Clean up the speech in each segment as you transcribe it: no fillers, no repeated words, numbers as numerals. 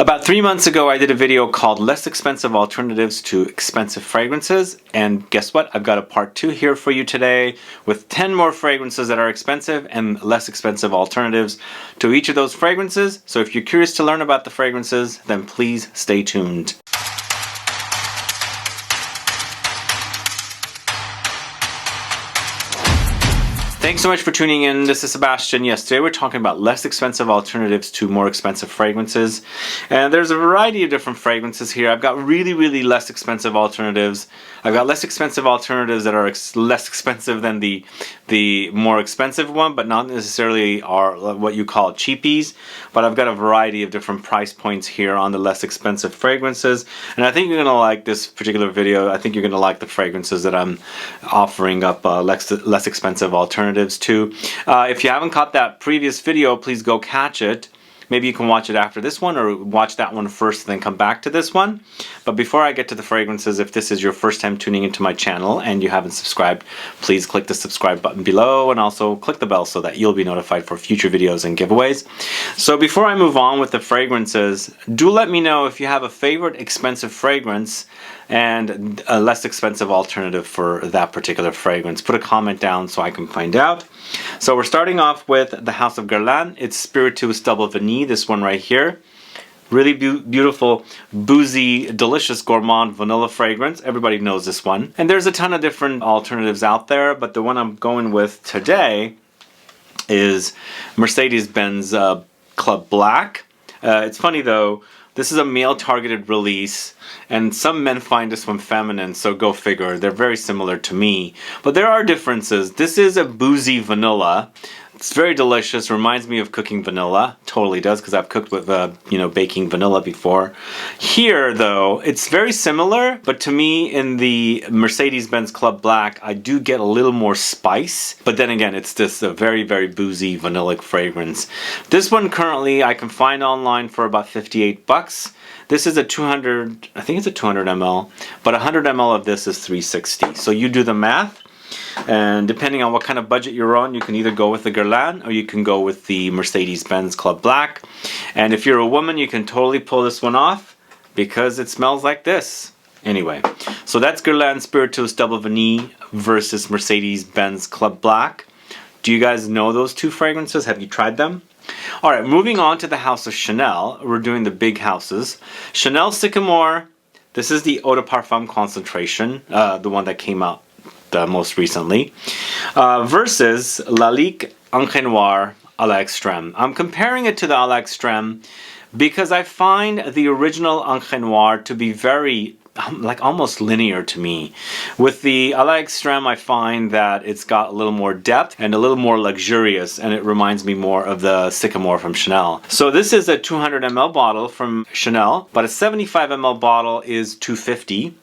About 3 months ago, I did a video called Less Expensive Alternatives to Expensive Fragrances, and guess what? I've got a part 2 here for you today with 10 more fragrances that are expensive and less expensive alternatives to each of those fragrances. So if you're curious to learn about the fragrances, then please stay tuned. Thanks so much for tuning in. This is Sebastian. Yes, today we're talking about less expensive alternatives to more expensive fragrances. And there's a variety of different fragrances here. I've got really less expensive alternatives. I've got less expensive alternatives that are less expensive than the more expensive one, but not necessarily are what you call cheapies. But I've got a variety of different price points here on the less expensive fragrances. And I think you're going to like this particular video. I think you're going to like the fragrances that I'm offering up less expensive alternatives to. If you haven't caught that previous video, please go catch it. Maybe you can watch it after this one, or watch that one first and then come back to this one. But before I get to the fragrances, if this is your first time tuning into my channel and you haven't subscribed, please click the subscribe button below and also click the bell so that you'll be notified for future videos and giveaways. So before I move on with the fragrances, do let me know if you have a favorite expensive fragrance and a less expensive alternative for that particular fragrance. Put a comment down so I can find out. So we're starting off with the House of Guerlain. It's Spiritueuse Double Vanille, this one right here. Really beautiful, boozy, delicious gourmand vanilla fragrance. Everybody knows this one. And there's a ton of different alternatives out there, but the one I'm going with today is Mercedes-Benz Club Black. It's funny though, this is a male targeted release, and some men find this one feminine, so go figure. They're very similar to me, but there are differences. This is a boozy vanilla. It's very delicious, reminds me of cooking vanilla. Totally does, because I've cooked with baking vanilla before. Here though, it's very similar, but to me in the Mercedes-Benz Club Black, I do get a little more spice. But then again, it's just a very boozy vanillic fragrance. This one currently I can find online for about 58 bucks. This is a 200, I think it's a 200 ml, but 100 ml of this is 360. So you do the math. And depending on what kind of budget you're on, you can either go with the Guerlain or you can go with the Mercedes-Benz Club Black. And if you're a woman, you can totally pull this one off because it smells like this. Anyway, so that's Guerlain Spiritueuse Double Vanille versus Mercedes-Benz Club Black. Do you guys know those two fragrances? Have you tried them? Alright, moving on to the House of Chanel. We're doing the big houses. Chanel Sycomore. This is the Eau de Parfum concentration, the one that came out most recently, versus LALIQUE ENCRE Noir à l'extrême. I'm comparing it to the à l'extrême because I find the original ENCRE Noir to be very, like almost linear to me. With the à l'extrême, I find that it's got a little more depth and a little more luxurious, and it reminds me more of the Sycomore from Chanel. So this is a 200 ml bottle from Chanel, but a 75 ml bottle is $250.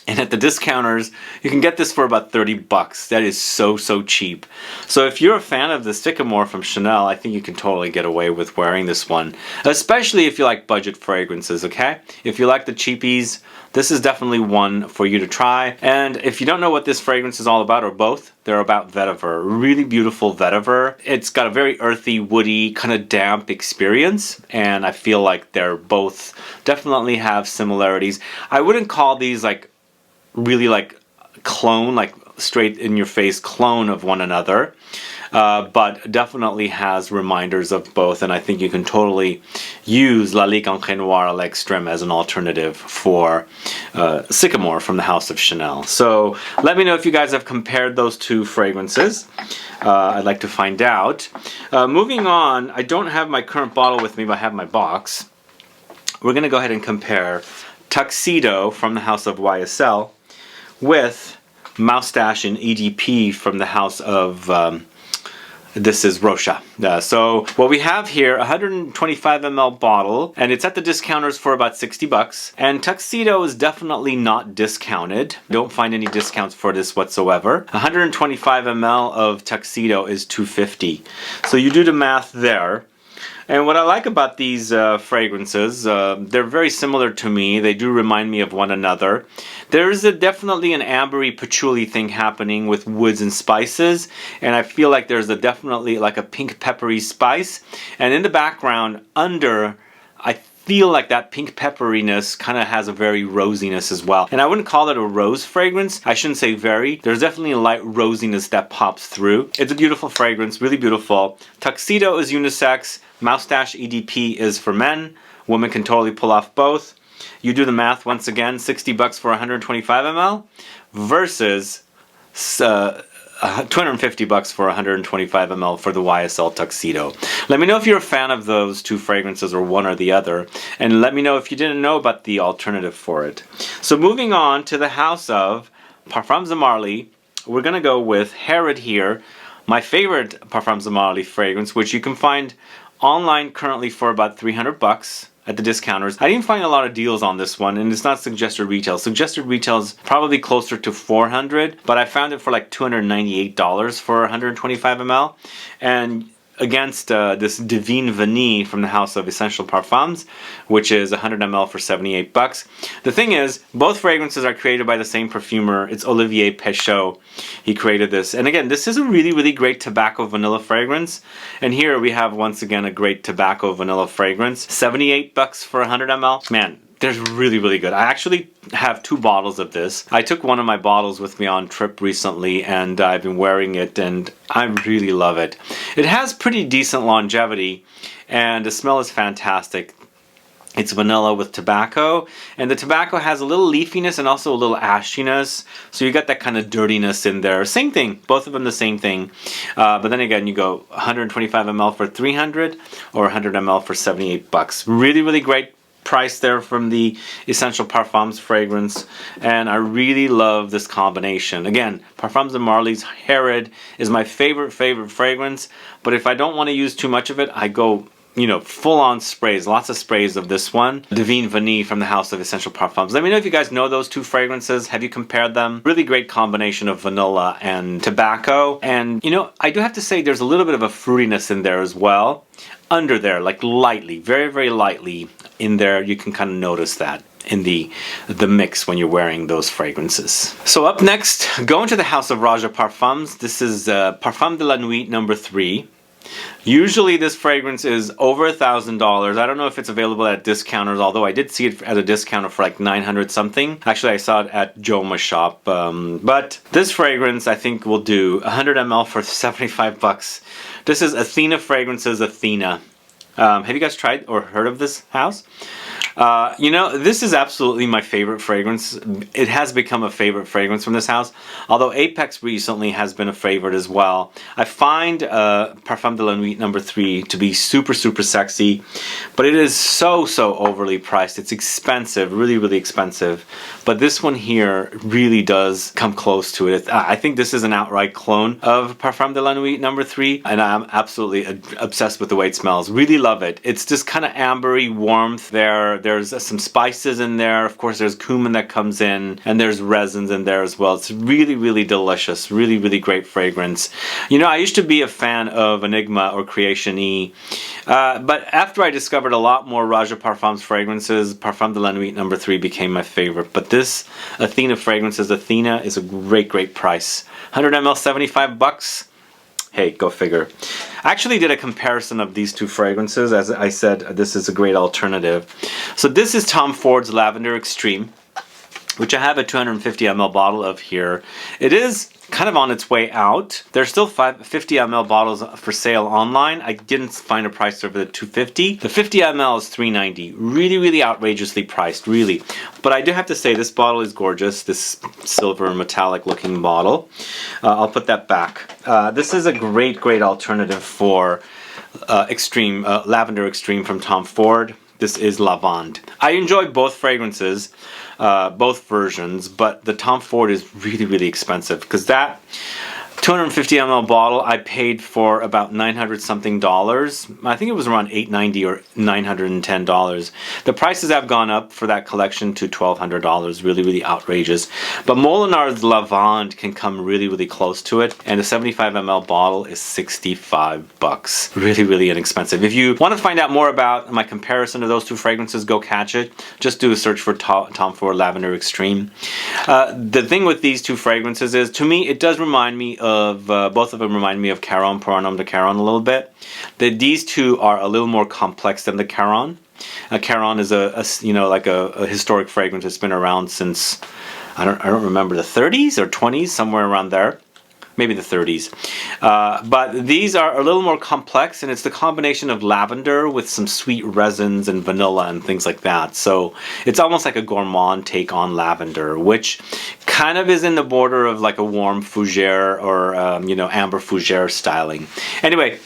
And at the discounters, you can get this for about 30 bucks. That is so cheap. So if you're a fan of the Sycomore from Chanel, I think you can totally get away with wearing this one. Especially if you like budget fragrances, okay? If you like the cheapies, this is definitely one for you to try. And if you don't know what this fragrance is all about, or both, they're about vetiver. Really beautiful vetiver. It's got a very earthy, woody, kind of damp experience. And I feel like they're both definitely have similarities. I wouldn't call these like really like clone, like straight in your face clone of one another, but definitely has reminders of both, and I think you can totally use LALIQUE ENCRE Noir à l'extrême as an alternative for Sycomore from the House of Chanel. So let me know if you guys have compared those two fragrances. I'd like to find out. Moving on, I don't have my current bottle with me, but I have my box. We're going to go ahead and compare TUXEDO from the House of YSL with Moustache and EDP from the House of, this is ROJA. So what we have here, 125 ml bottle, and it's at the discounters for about 60 bucks. And TUXEDO is definitely not discounted. Don't find any discounts for this whatsoever. 125 ml of TUXEDO is $250. So you do the math there. And what I like about these fragrances, they're very similar to me. They do remind me of one another. There is definitely an ambery patchouli thing happening with woods and spices, and I feel like there's definitely like a pink peppery spice. And in the background, under, I feel like that pink pepperiness kind of has a very rosiness as well. And I wouldn't call it a rose fragrance. I shouldn't say very. There's definitely a light rosiness that pops through. It's a beautiful fragrance, really beautiful. Tuxedo is unisex. Moustache EDP is for men. Women can totally pull off both. You do the math once again, 60 bucks for 125 ml versus 250 bucks for 125 ml for the YSL Tuxedo. Let me know if you're a fan of those two fragrances or one or the other, and let me know if you didn't know about the alternative for it. So moving on to the house of Parfums de Marly, we're gonna go with Herod here, my favorite Parfums de Marly fragrance, which you can find online currently for about 300 bucks. At the discounters. I didn't find a lot of deals on this one, and it's not suggested retail. Suggested retail is probably closer to 400, but I found it for like $298 for 125 ml. And against this Divine Vanille from the house of Essential Parfums, which is 100 ml for 78 bucks. The thing is, both fragrances are created by the same perfumer. It's Olivier Péchot. He created this. And again, this is a really, really great tobacco vanilla fragrance. And here we have, once again, a great tobacco vanilla fragrance. 78 bucks for 100 ml. Man, they're really, really good. I actually have 2 bottles of this. I took one of my bottles with me on trip recently, and I've been wearing it, and I really love it. It has pretty decent longevity, and the smell is fantastic. It's vanilla with tobacco, and the tobacco has a little leafiness and also a little ashiness, so you got that kind of dirtiness in there. Same thing, both of them the same thing, but then again, you go 125 ml for 300 or 100 ml for 78 bucks. Really, really great price there from the Essential Parfums fragrance, and I really love this combination. Again, Parfums de Marly's Herod is my favorite fragrance, but if I don't want to use too much of it, I go, you know, full-on sprays, lots of sprays of this one. Divine Vanille from the house of Essential Parfums. Let me know if you guys know those two fragrances. Have you compared them? Really great combination of vanilla and tobacco. And, you know, I do have to say there's a little bit of a fruitiness in there as well. Under there, like lightly, very, very lightly in there. You can kind of notice that in the mix when you're wearing those fragrances. So up next, going to the house of ROJA Parfums. This is Parfum de la Nuit number 3. Usually this fragrance is over $1,000. I don't know if it's available at discounters, although I did see it at a discounter for like 900 something. Actually, I saw it at Joma's shop. But this fragrance I think will do 100 ml for 75 bucks. This is Athena Fragrances Athena. Have you guys tried or heard of this house? You know, this is absolutely my favorite fragrance. It has become a favorite fragrance from this house, although Apex recently has been a favorite as well. I find Parfum de la Nuit number 3 to be super, super sexy, but it is so, so overly priced. It's expensive, really, really expensive. But this one here really does come close to it. I think this is an outright clone of Parfum de la Nuit number 3, and I'm absolutely obsessed with the way it smells. Really love it. It's just kind of ambery warmth there. There's some spices in there. Of course, there's cumin that comes in, and there's resins in there as well. It's really, really delicious. Really, really great fragrance. You know, I used to be a fan of Enigma or Creation E, but after I discovered a lot more ROJA Parfums fragrances, Parfum de la Nuit number 3 became my favorite. But this Athena Fragrances Athena is a great, great price. 100 ml, 75 bucks. Hey, go figure. I actually did a comparison of these two fragrances. As I said, this is a great alternative. So this is Tom Ford's Lavender Extreme, which I have a 250 ml bottle of here. It is kind of on its way out. There's still 50 ml bottles for sale online. I didn't find a price over the 250. The 50 ml is $3.90. Really, really outrageously priced, really. But I do have to say, this bottle is gorgeous. This silver metallic looking bottle. I'll put that back. This is a great, great alternative for Lavender Extreme from Tom Ford. This is Lavande. I enjoy both fragrances, both versions, but the Tom Ford is really, really expensive because that 250 ml bottle I paid for about $900 something. I think it was around $890 or $910. The prices have gone up for that collection to $1,200. Really, really outrageous. But Molinard's Lavande can come really, really close to it, and the 75 ml bottle is 65 bucks. Really, really inexpensive. If you want to find out more about my comparison of those two fragrances, go catch it. Just do a search for Tom Ford Lavender Extreme. The thing with these two fragrances is, to me, it does remind me of both of them remind me of Caron, Pour un Homme de Caron a little bit. These two are a little more complex than the Caron. Caron is you know, like a historic fragrance. It's been around since I don't remember, the 30s or 20s, somewhere around there. Maybe the 30s. But these are a little more complex, and it's the combination of lavender with some sweet resins and vanilla and things like that. So it's almost like a gourmand take on lavender, which kind of is in the border of like a warm fougere or you know, amber fougere styling. Anyway,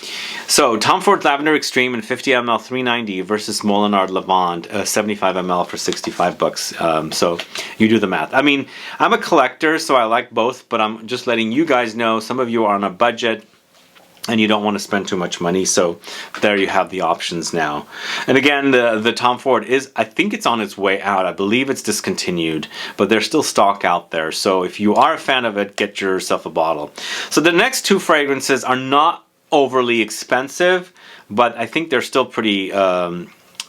so Tom Ford Lavender Extreme in 50 ml $390 versus Molinard Lavande 75 ml for $65. So you do the math. I mean, I'm a collector, so I like both, but I'm just letting you guys know some of you are on a budget and you don't want to spend too much money, so there you have the options now. And again, the Tom Ford is, I think it's on its way out. I believe it's discontinued, but there's still stock out there. So if you are a fan of it, get yourself a bottle. So the next two fragrances are not overly expensive, but I think they're still pretty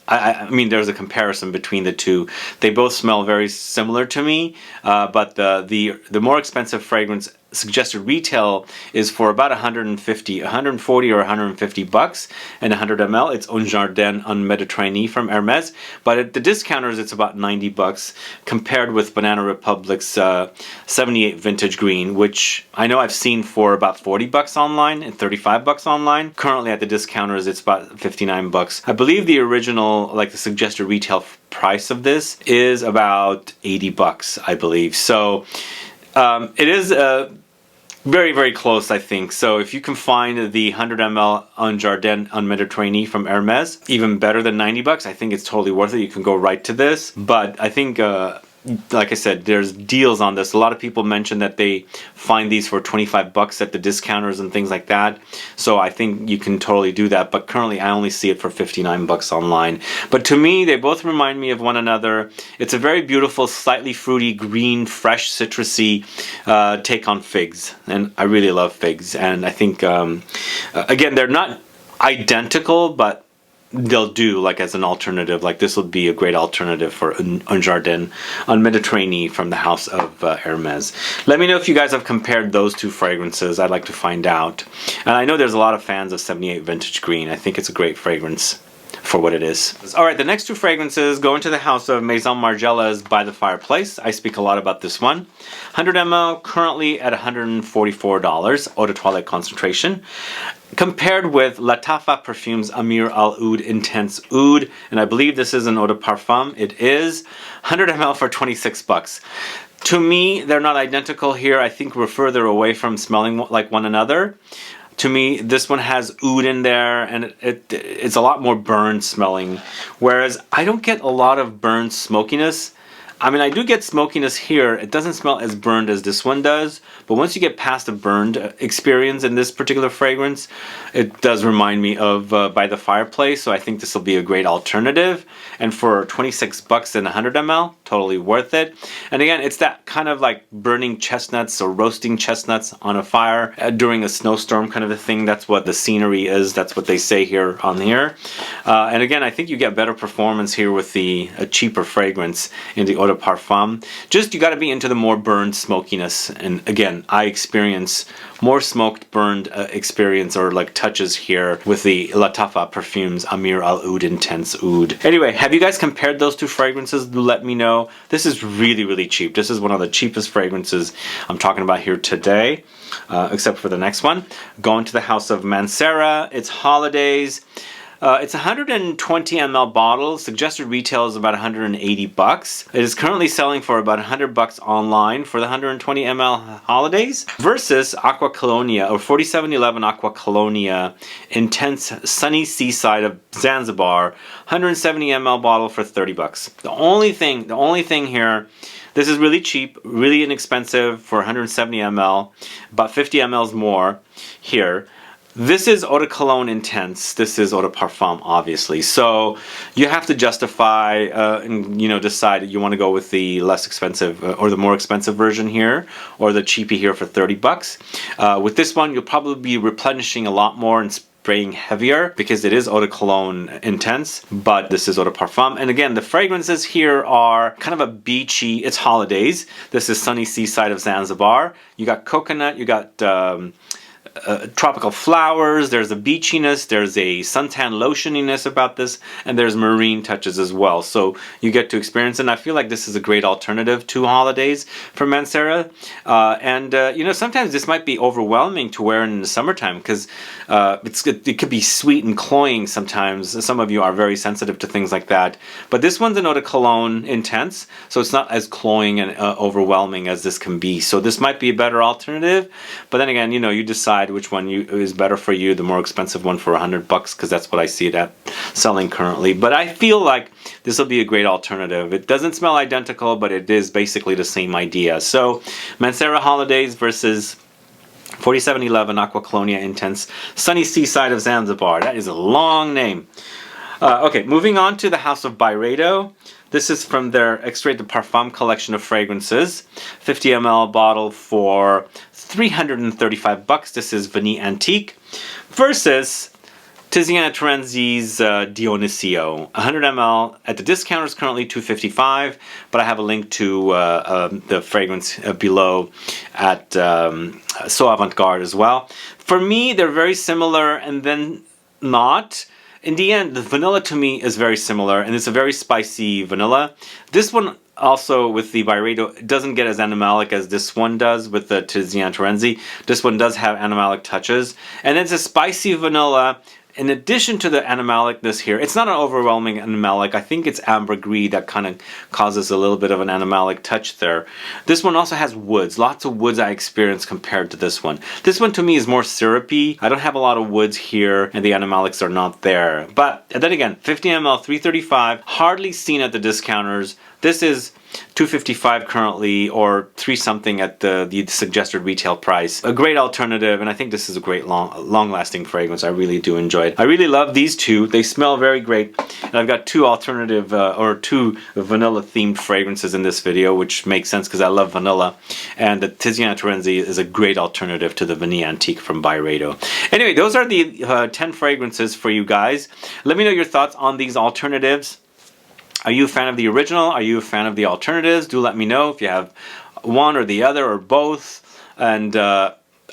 I mean, there's a comparison between the two. They both smell very similar to me, but the more expensive fragrance suggested retail is for about 140 or 150 bucks and 100 ml. It's Un Jardin Un Méditerranée from Hermes, but at the discounters it's about 90 bucks compared with Banana Republic's 78 Vintage Green, which I know I've seen for about 40 bucks online and 35 bucks online. Currently at the discounters it's about 59 bucks. I believe the original, like the suggested retail price of this is about 80 bucks, I believe. So it is very, very close, I think. So if you can find the 100 ml Un Jardin Un Méditerranée from Hermes, even better than 90 bucks, I think it's totally worth it. You can go right to this. But I think, like I said, there's deals on this. A lot of people mention that they find these for 25 bucks at the discounters and things like that. So I think you can totally do that. But currently I only see it for 59 bucks online. But to me, they both remind me of one another. It's a very beautiful, slightly fruity, green, fresh, citrusy take on figs. And I really love figs. And I think, again, they're not identical, but they'll do like as an alternative. Like this would be a great alternative for Un Jardin Un Méditerranée from the house of Hermes. Let me know if you guys have compared those two fragrances. I'd like to find out. And I know there's a lot of fans of 78 Vintage Green. I think it's a great fragrance for what it is. Alright, the next two fragrances go into the house of Maison Margiela's By the Fireplace. I speak a lot about this one. 100 ml currently at $144 Eau de Toilette concentration, compared with LATTAFA Perfumes AMEER Al Oud Intense Oud, and I believe this is an Eau de Parfum. It is 100 ml for 26 bucks. To me, they're not identical here. I think we're further away from smelling like one another. To me, this one has oud in there, and it's a lot more burned smelling, whereas I don't get a lot of burned smokiness. I mean, I do get smokiness here. It doesn't smell as burned as this one does, but once you get past the burned experience in this particular fragrance, it does remind me of By the Fireplace, so I think this will be a great alternative. And for 26 bucks and 100 ml, totally worth it. And again, it's that kind of like burning chestnuts or roasting chestnuts on a fire during a snowstorm kind of a thing. That's what the scenery is. That's what they say here on here. And again, I think you get better performance here with the cheaper fragrance in the Eau de Parfum. Just you got to be into the more burned smokiness. And again, I experience more smoked burned experience or like touches here with the LATTAFA Perfumes AMEER Al Oud Intense Oud. Anyway, have you guys compared those two fragrances? Let me know. This is really, really cheap. This is one of the cheapest fragrances I'm talking about here today, except for the next one. Going to the house of Mancera. It's holidays. It's a 120 ml bottle. Suggested retail is about 180 bucks. It is currently selling for about 100 bucks online for the 120 ml holidays versus Aqua Colonia or 4711 Aqua Colonia Intense Sunny Seaside of Zanzibar, 170 ml bottle for 30 bucks. The only thing here, this is really cheap, really inexpensive for 170 ml, about 50 mls more here. This is Eau de Cologne Intense. This is Eau de Parfum, obviously. So you have to justify and decide you want to go with the less expensive or the more expensive version here, or the cheapie here for 30 bucks. With this one, you'll probably be replenishing a lot more and spraying heavier because it is Eau de Cologne Intense, but this is Eau de Parfum. And again, the fragrances here are kind of a beachy, it's holidays. This is Sunny Seaside of Zanzibar. You got coconut, you got tropical flowers, there's a beachiness, there's a suntan lotioniness about this, and there's marine touches as well. So you get to experience it, and I feel like this is a great alternative to holidays for Mancera. You know, sometimes this might be overwhelming to wear in the summertime because it could be sweet and cloying sometimes. Some of you are very sensitive to things like that. But this one's an eau de cologne intense, so it's not as cloying and overwhelming as this can be. So this might be a better alternative. But then again, you know, you decide which one is better for you. The more expensive one for $100, because that's what I see it at selling currently. But I feel like this will be a great alternative. It doesn't smell identical, but it is basically the same idea. So Mancera Holidays versus 4711 Aqua Colonia Intense Sunny Seaside of Zanzibar. That is a long name. Okay, moving on to the House of Byredo. This is from their Extrait de Parfum collection of fragrances. 50 ml bottle for $335. This is Vanille Antique versus Tiziana Terenzi's Dionisio. 100 ml at the discounters currently $255, but I have a link to the fragrance below at So Avant-Garde as well. For me, they're very similar and then not. In the end, the vanilla to me is very similar, and it's a very spicy vanilla. This one also with the Byredo doesn't get as animalic as this one does with the Tiziana Terenzi. This one does have animalic touches, and it's a spicy vanilla. In addition to the animalicness here, it's not an overwhelming animalic. I think it's ambergris that kind of causes a little bit of an animalic touch there. This one also has woods. Lots of woods I experience compared to this one. This one to me is more syrupy. I don't have a lot of woods here, and the animalics are not there. But then again, 50 ml, $335, hardly seen at the discounters. This is $255 currently, or $3 something at the suggested retail price. A great alternative, and I think this is a great long-lasting fragrance. I really do enjoy it. I really love these two. They smell very great, and I've got two alternative or two vanilla-themed fragrances in this video, which makes sense because I love vanilla. And the Tiziana Terenzi is a great alternative to the Vanille Antique from Byredo. Anyway, those are the 10 fragrances for you guys. Let me know your thoughts on these alternatives. Are you a fan of the original? Are you a fan of the alternatives? Do let me know if you have one or the other or both. And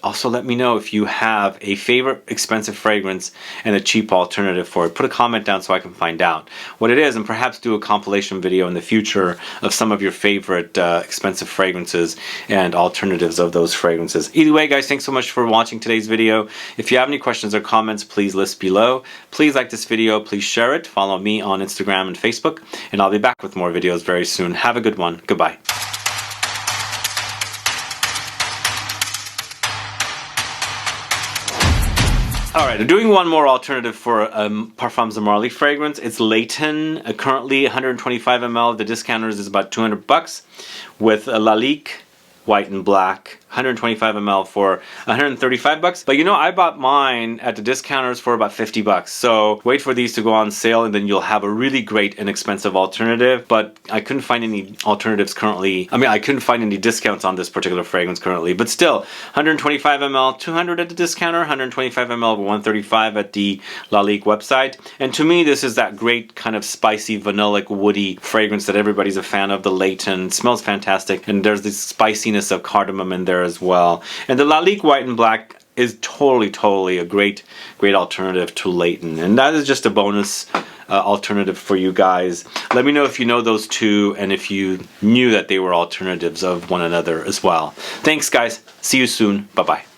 also let me know if you have a favorite expensive fragrance and a cheap alternative for it. Put a comment down so I can find out what it is, and perhaps do a compilation video in the future of some of your favorite expensive fragrances and alternatives of those fragrances. Either way, guys, thanks so much for watching today's video. If you have any questions or comments, please list below. Please like this video, please share it, follow me on Instagram and Facebook, and I'll be back with more videos very soon. Have a good one. Goodbye. Alright, I'm doing one more alternative for Parfums de Marly fragrance. It's Layton, currently 125 ml. The discounters is about $200 with a LALIQUE, white and black. 125 ml for $135. But you know, I bought mine at the discounters for about $50. So wait for these to go on sale, and then you'll have a really great inexpensive alternative. But I couldn't find any alternatives currently. I mean, I couldn't find any discounts on this particular fragrance currently. But still, 125 ml, $200 at the discounter, 125 ml, $135 at the LALIQUE website. And to me, this is that great kind of spicy, vanillic, woody fragrance that everybody's a fan of. The Layton smells fantastic, and there's this spiciness of cardamom in there as well. And the LALIQUE white and black is totally a great alternative to Layton, and that is just a bonus alternative for you guys. Let me know if you know those two and if you knew that they were alternatives of one another as well. Thanks guys, see you soon, bye bye.